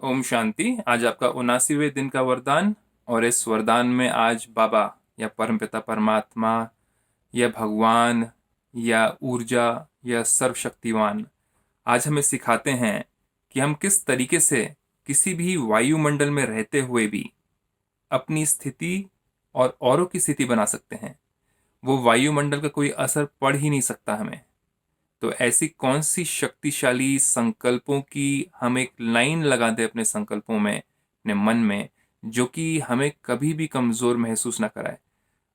ओम शांति। आज आपका 79वें दिन का वरदान, और इस वरदान में आज बाबा या परमपिता परमात्मा या भगवान या ऊर्जा या सर्वशक्तिवान आज हमें सिखाते हैं कि हम किस तरीके से किसी भी वायुमंडल में रहते हुए भी अपनी स्थिति और औरों की स्थिति बना सकते हैं। वो वायुमंडल का कोई असर पड़ ही नहीं सकता हमें। तो ऐसी कौन सी शक्तिशाली संकल्पों की हम एक लाइन लगा दें अपने संकल्पों में, अपने मन में, जो कि हमें कभी भी कमज़ोर महसूस ना कराए,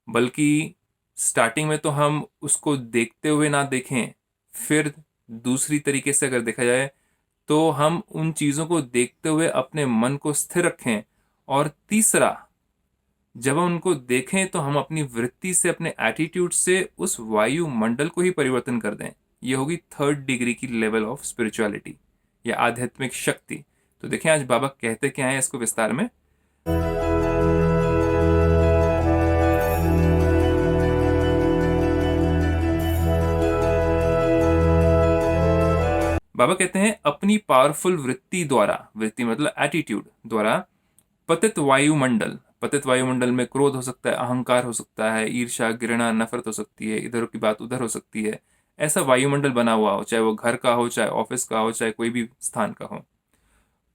बल्कि स्टार्टिंग में तो हम उसको देखते हुए ना देखें, फिर दूसरी तरीके से अगर देखा जाए तो हम उन चीज़ों को देखते हुए अपने मन को स्थिर रखें, और तीसरा, जब हम उनको देखें तो हम अपनी वृत्ति से, अपने एटीट्यूड से उस वायुमंडल को ही परिवर्तन कर दें। ये होगी थर्ड डिग्री की लेवल ऑफ स्पिरिचुअलिटी या आध्यात्मिक शक्ति। तो देखें आज बाबा कहते क्या है इसको विस्तार में। बाबा कहते हैं अपनी पावरफुल वृत्ति द्वारा, वृत्ति मतलब एटीट्यूड द्वारा, पतित वायुमंडल में क्रोध हो सकता है, अहंकार हो सकता है, ईर्ष्या, घृणा, नफरत हो सकती है, इधर की बात उधर हो सकती है। ऐसा वायुमंडल बना हुआ हो, चाहे वो घर का हो, चाहे ऑफिस का हो, चाहे कोई भी स्थान का हो,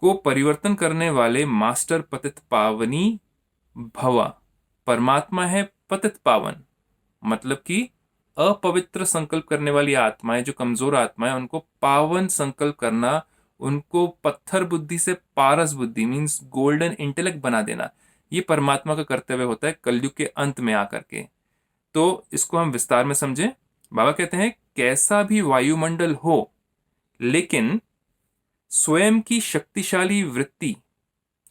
को परिवर्तन करने वाले मास्टर पतित पावनी भवा परमात्मा है। पतित पावन मतलब कि अपवित्र संकल्प करने वाली आत्माएं, जो कमजोर आत्माएं, उनको पावन संकल्प करना, उनको पत्थर बुद्धि से पारस बुद्धि मीन्स गोल्डन इंटेलेक्ट बना देना, ये परमात्मा का कर्तव्य होता है कलयुग के अंत में आकर के। तो इसको हम विस्तार में समझें। बाबा कहते हैं कैसा भी वायुमंडल हो, लेकिन स्वयं की शक्तिशाली वृत्ति,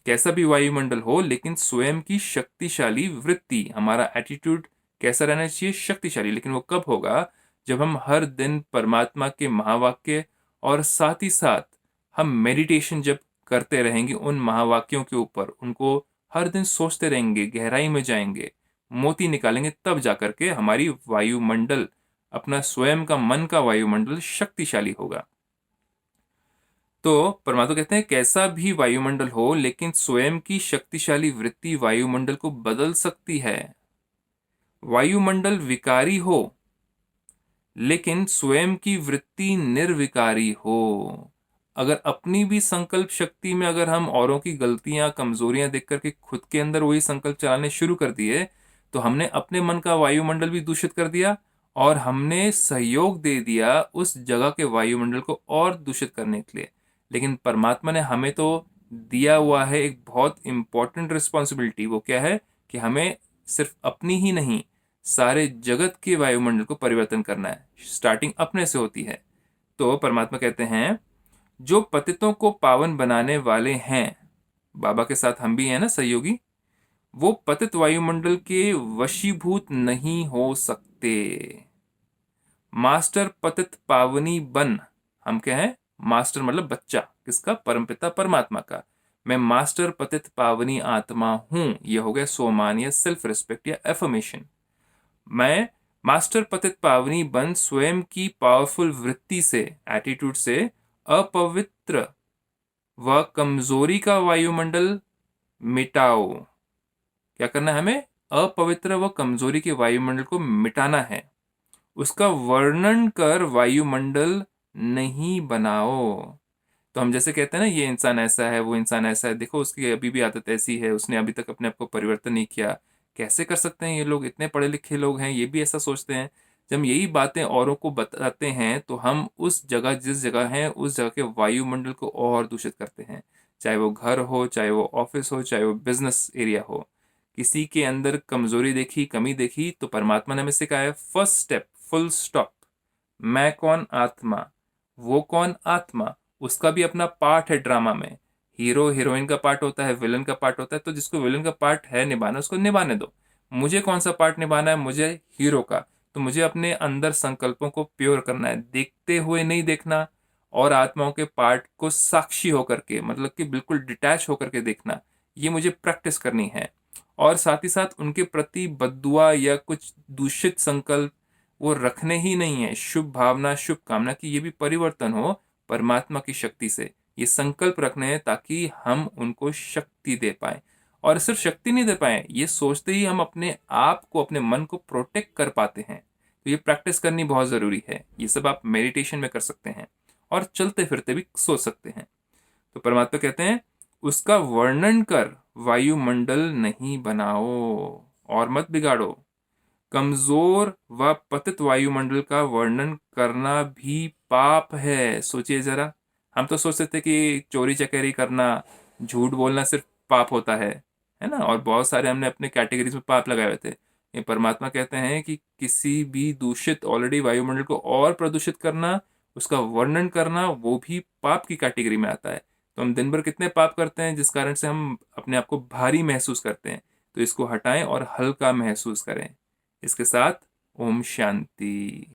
कैसा भी वायुमंडल हो लेकिन स्वयं की शक्तिशाली वृत्ति, हमारा एटीट्यूड कैसा रहना चाहिए? शक्तिशाली। लेकिन वो कब होगा? जब हम हर दिन परमात्मा के महावाक्य और साथ ही साथ हम मेडिटेशन जब करते रहेंगे उन महावाक्यों के ऊपर, उनको हर दिन सोचते रहेंगे, गहराई में जाएंगे, मोती निकालेंगे, तब जाकर के हमारी वायुमंडल, अपना स्वयं का मन का वायुमंडल शक्तिशाली होगा। तो परमात्मा कहते हैं कैसा भी वायुमंडल हो, लेकिन स्वयं की शक्तिशाली वृत्ति वायुमंडल को बदल सकती है। वायुमंडल विकारी हो, लेकिन स्वयं की वृत्ति निर्विकारी हो। अगर अपनी भी संकल्प शक्ति में अगर हम औरों की गलतियां, कमजोरियां देख करके खुद के अंदर वही संकल्प चलाने शुरू कर दिए, तो हमने अपने मन का वायुमंडल भी दूषित कर दिया, और हमने सहयोग दे दिया उस जगह के वायुमंडल को और दूषित करने के लिए। लेकिन परमात्मा ने हमें तो दिया हुआ है एक बहुत इंपॉर्टेंट रिस्पॉन्सिबिलिटी। वो क्या है कि हमें सिर्फ अपनी ही नहीं, सारे जगत के वायुमंडल को परिवर्तन करना है। स्टार्टिंग अपने से होती है। तो परमात्मा कहते हैं जो पतितों को पावन बनाने वाले हैं, बाबा के साथ हम भी हैं ना सहयोगी, वो पतित वायुमंडल के वशीभूत नहीं हो सकते। मास्टर पतित पावनी बन, हम क्या है? मास्टर मतलब बच्चा, किसका? परमपिता परमात्मा का। मैं मास्टर पतित पावनी आत्मा हूं, यह हो गया सोमान या सेल्फ रिस्पेक्ट या एफर्मेशन। मैं मास्टर पतित पावनी बन स्वयं की पावरफुल वृत्ति से, एटीट्यूड से, अपवित्र व कमजोरी का वायुमंडल मिटाओ। क्या करना है हमें? अपवित्र व कमजोरी के वायुमंडल को मिटाना है। उसका वर्णन कर वायुमंडल नहीं बनाओ। तो हम जैसे कहते हैं ना, ये इंसान ऐसा है, वो इंसान ऐसा है, देखो उसकी अभी भी आदत ऐसी है, उसने अभी तक अपने आप को परिवर्तन नहीं किया। कैसे कर सकते हैं ये लोग? इतने पढ़े लिखे लोग हैं, ये भी ऐसा सोचते हैं। जब हम यही बातें औरों को बताते हैं तो हम उस जगह, जिस जगह हैं, उस जगह के वायुमंडल को और दूषित करते हैं। चाहे वो घर हो, चाहे वो ऑफिस हो, चाहे वो बिजनेस एरिया हो। किसी के अंदर कमजोरी देखी, कमी देखी, तो परमात्मा ने हमें सिखाया फर्स्ट स्टेप, फुल स्टॉप। मैं कौन? आत्मा। वो कौन? आत्मा। उसका भी अपना पार्ट है ड्रामा में। हीरो हीरोइन का पार्ट होता है, विलन का पार्ट होता है। तो जिसको विलन का पार्ट है निभाना, उसको निभाने दो। मुझे कौन सा पार्ट निभाना है? मुझे हीरो का। तो मुझे अपने अंदर संकल्पों को प्योर करना है, देखते हुए नहीं देखना, और आत्माओं के पार्ट को साक्षी होकर के, मतलब कि बिल्कुल डिटैच होकर के देखना, ये मुझे प्रैक्टिस करनी है। और साथ ही साथ उनके प्रति बद्दुआ या कुछ दूषित संकल्प वो रखने ही नहीं है। शुभ भावना, शुभ कामना की ये भी परिवर्तन हो परमात्मा की शक्ति से। ये संकल्प रखने हैं ताकि हम उनको शक्ति दे पाएं। और सिर्फ शक्ति नहीं दे पाएं, ये सोचते ही हम अपने आप को, अपने मन को प्रोटेक्ट कर पाते हैं। तो ये प्रैक्टिस करनी बहुत ज़रूरी है। ये सब आप मेडिटेशन में कर सकते हैं और चलते फिरते भी सोच सकते हैं। तो परमात्मा कहते हैं, उसका वर्णन कर वायुमंडल नहीं बनाओ और मत बिगाड़ो। कमजोर व पतित वायुमंडल का वर्णन करना भी पाप है। सोचिए जरा, हम तो सोचते थे कि चोरी चकारी करना, झूठ बोलना सिर्फ पाप होता है ना, और बहुत सारे हमने अपने कैटेगरीज में पाप लगाए हुए थे। ये परमात्मा कहते हैं कि किसी भी दूषित ऑलरेडी वायुमंडल को और प्रदूषित करना, उसका वर्णन करना, वो भी पाप की कैटेगरी में आता है। तो हम दिन भर कितने पाप करते हैं जिस कारण से हम अपने आप को भारी महसूस करते हैं। तो इसको हटाएं और हल्का महसूस करें। इसके साथ ओम शांति।